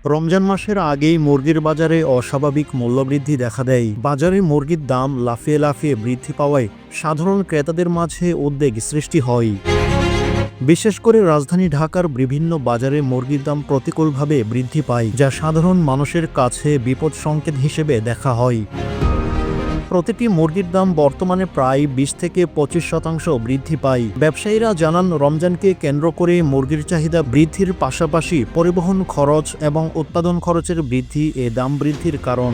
রমজান মাসের আগেই মুরগির বাজারে অস্বাভাবিক মূল্যবৃদ্ধি দেখা দেয়। বাজারে মুরগির দাম লাফিয়ে লাফিয়ে বৃদ্ধি পাওয়ায় সাধারণ ক্রেতাদের মাঝে উদ্বেগ সৃষ্টি হয়। বিশেষ করে রাজধানী ঢাকার বিভিন্ন বাজারে মুরগির দাম প্রতিকূলভাবে বৃদ্ধি পায়, যা সাধারণ মানুষের কাছে বিপদ সংকেত হিসেবে দেখা হয়। প্রতিটি মুরগির দাম বর্তমানে প্রায় 20 থেকে 25% বৃদ্ধি পায়। ব্যবসায়ীরা জানান, রমজানকে কেন্দ্র করে মুরগির চাহিদা বৃদ্ধির পাশাপাশি পরিবহন খরচ এবং উৎপাদন খরচের বৃদ্ধি এ দাম বৃদ্ধির কারণ।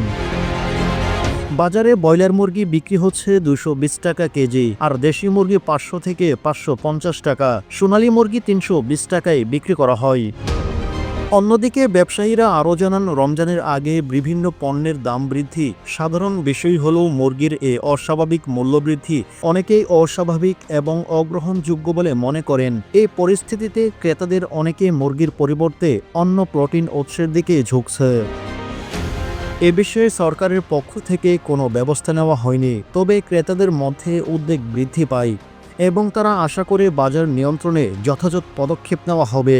বাজারে ব্রয়লার মুরগি বিক্রি হচ্ছে 220 টাকা কেজি, আর দেশি মুরগি 500 থেকে 550 টাকা, সোনালী মুরগি 320 টাকায় বিক্রি করা হয়। অন্যদিকে ব্যবসায়ীরা আরও জানান, রমজানের আগে বিভিন্ন পণ্যের দাম বৃদ্ধি সাধারণ বিষয় হলেও মুরগির এ অস্বাভাবিক মূল্যবৃদ্ধি অনেকেই অস্বাভাবিক এবং অগ্রহণযোগ্য বলে মনে করেন। এই পরিস্থিতিতে ক্রেতাদের অনেকে মুরগির পরিবর্তে অন্য প্রোটিন উৎসের দিকে ঝুঁকছে। এ বিষয়ে সরকারের পক্ষ থেকে কোনো ব্যবস্থা নেওয়া হয়নি, তবে ক্রেতাদের মধ্যে উদ্বেগ বৃদ্ধি পায় এবং তারা আশা করে বাজার নিয়ন্ত্রণে যথাযথ পদক্ষেপ নেওয়া হবে।